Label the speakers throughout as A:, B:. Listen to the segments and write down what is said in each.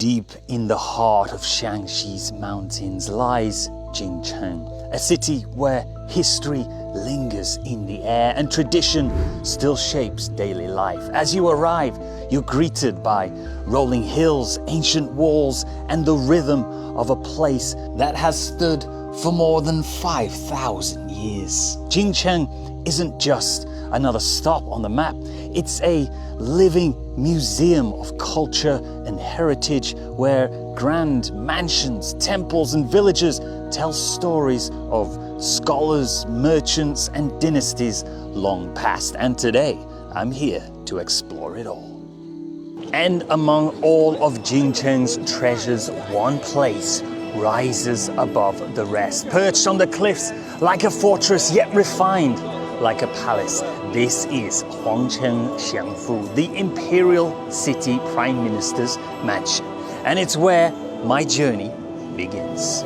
A: Deep in the heart of Shanxi's mountains lies Jincheng, a city where history lingers in the air and tradition still shapes daily life. As you arrive, you're greeted by rolling hills, ancient walls, and the rhythm of a place that has stood for more than 5,000 years. Jincheng isn't just another stop on the map. It's a living museum of culture and heritage where grand mansions, temples, and villages tell stories of scholars, merchants, and dynasties long past. And today, I'm here to explore it all. And among all of Jincheng's treasures, one place rises above the rest, perched on the cliffs like a fortress, yet refined like a palace. This is Jincheng, the imperial city prime minister's mansion. And it's where my journey begins.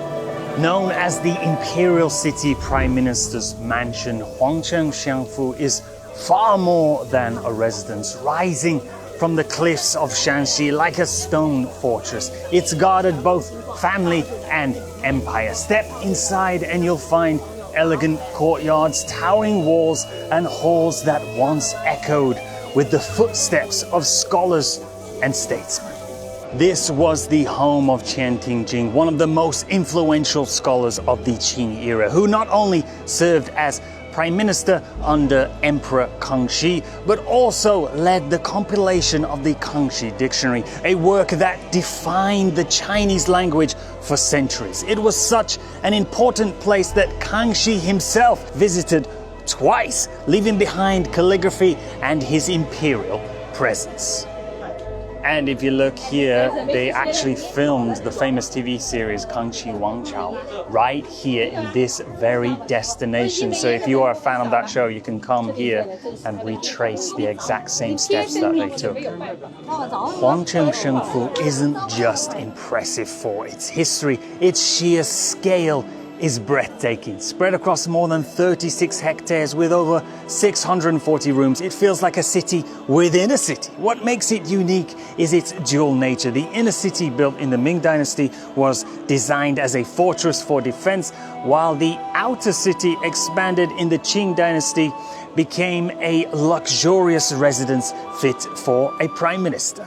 A: Known as the imperial city prime minister's mansion, Jincheng is far more than a residence, rising from the cliffs of Shanxi like a stone fortress. It's guarded both family and empire. Step inside and you'll find elegant courtyards, towering walls, and halls that once echoed with the footsteps of scholars and statesmen. This was the home of Qian Tingjing, one of the most influential scholars of the Qing era, who not only served as Prime Minister under Emperor Kangxi, but also led the compilation of the Kangxi Dictionary, a work that defined the Chinese language for centuries. It was such an important place that Kangxi himself visited twice, leaving behind calligraphy and his imperial presence. And if you look here, they actually filmed the famous TV series Kangxi Wangqiao right here in this very destination. So if you are a fan of that show, you can come here and retrace the exact same steps that they took. Jincheng isn't just impressive for its history, its sheer scale is breathtaking. Spread across more than 36 hectares with over 640 rooms, it feels like a city within a city. What makes it unique is its dual nature. The inner city, built in the Ming Dynasty, was designed as a fortress for defense, while the outer city, expanded in the Qing Dynasty, became a luxurious residence fit for a prime minister.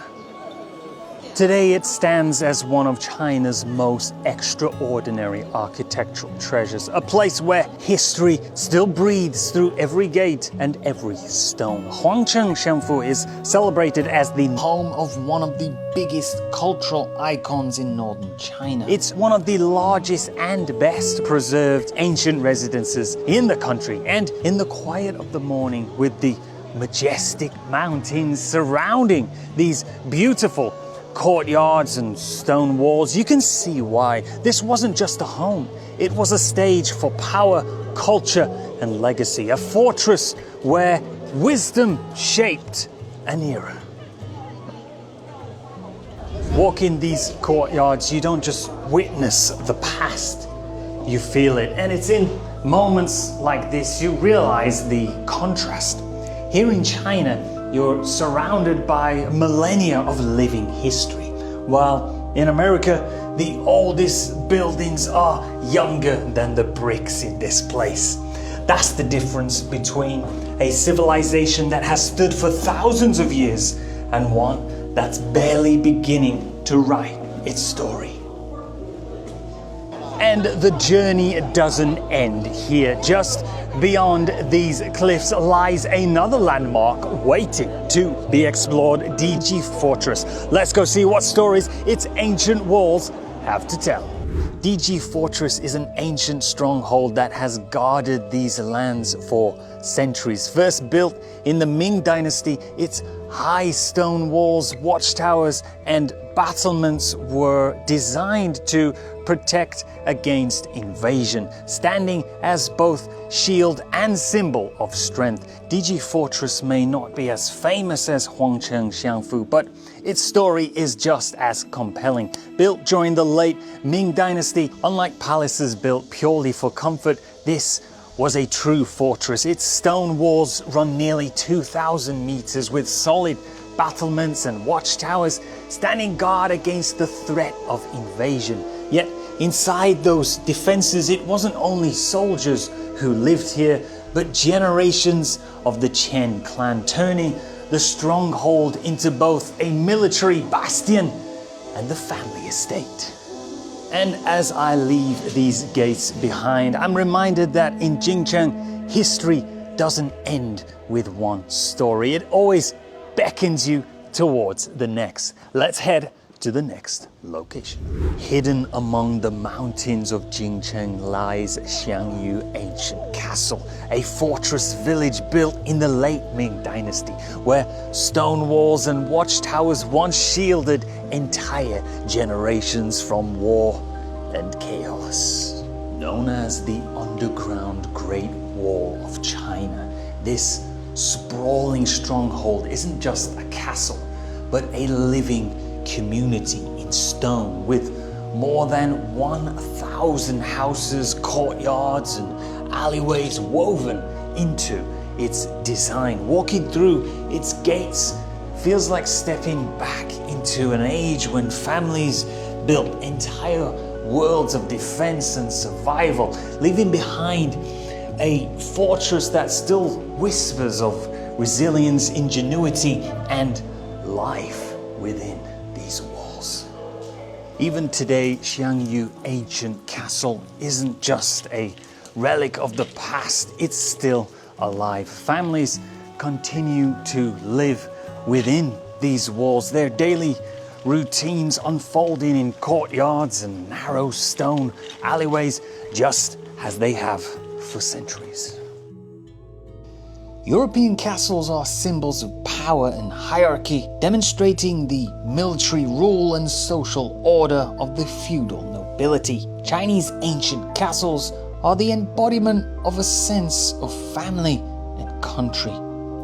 A: Today it stands as one of China's most extraordinary architectural treasures, a place where history still breathes through every gate and every stone. Jincheng is celebrated as the home of one of the biggest cultural icons in northern China. It's one of the largest and best preserved ancient residences in the country, and in the quiet of the morning, with the majestic mountains surrounding these beautiful courtyards and stone walls, you can see why this wasn't just a home. It was a stage for power, culture, and legacy, a fortress where wisdom shaped an era. Walking these courtyards, you don't just witness the past, you feel it. And it's in moments like this you realize the contrast. Here in China, you're surrounded by millennia of living history, while in America, the oldest buildings are younger than the bricks in this place. That's the difference between a civilization that has stood for thousands of years and one that's barely beginning to write its story. And the journey doesn't end here. Just beyond these cliffs lies another landmark waiting to be explored, Diji Fortress. Let's go see what stories its ancient walls have to tell. Diji Fortress is an ancient stronghold that has guarded these lands for centuries. First built in the Ming Dynasty, its high stone walls, watchtowers, and battlements were designed to protect against invasion, standing as both shield and symbol of strength. Diji Fortress may not be as famous as Jincheng, but its story is just as compelling. Built during the late Ming Dynasty, unlike palaces built purely for comfort, this was a true fortress. Its stone walls run nearly 2,000 meters with solid battlements and watchtowers standing guard against the threat of invasion. Yet inside those defenses, it wasn't only soldiers who lived here, but generations of the Chen clan, turning the stronghold into both a military bastion and the family estate. And as I leave these gates behind, I'm reminded that in Jincheng, history doesn't end with one story. It always beckons you towards the next. Let's head to the next location. Hidden among the mountains of Jincheng lies Xiangyu Ancient Castle, a fortress village built in the late Ming Dynasty, where stone walls and watchtowers once shielded entire generations from war and chaos. Known as the Underground Great Wall of China, this sprawling stronghold isn't just a castle, but a living community in stone with more than 1,000 houses, courtyards, and alleyways woven into its design. Walking through its gates feels like stepping back into an age when families built entire worlds of defense and survival, leaving behind a fortress that still whispers of resilience, ingenuity, and life within these walls. Even today, Xiangyu Ancient Castle isn't just a relic of the past, it's still alive. Families continue to live within these walls, their daily routines unfolding in courtyards and narrow stone alleyways, just as they have for centuries. European castles are symbols of power and hierarchy, demonstrating the military rule and social order of the feudal nobility. Chinese ancient castles are the embodiment of a sense of family and country,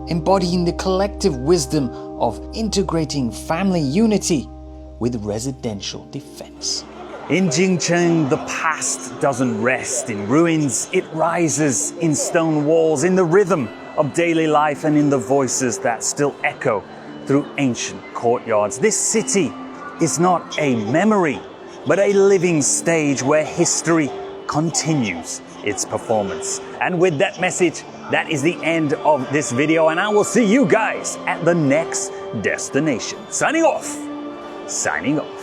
A: embodying the collective wisdom of integrating family unity with residential defense. In Jincheng, the past doesn't rest in ruins, it rises in stone walls, in the rhythm of daily life and in the voices that still echo through ancient courtyards. This city is not a memory, but a living stage where history continues its performance. And with that message, that is the end of this video, and I will see you guys at the next destination. Signing off.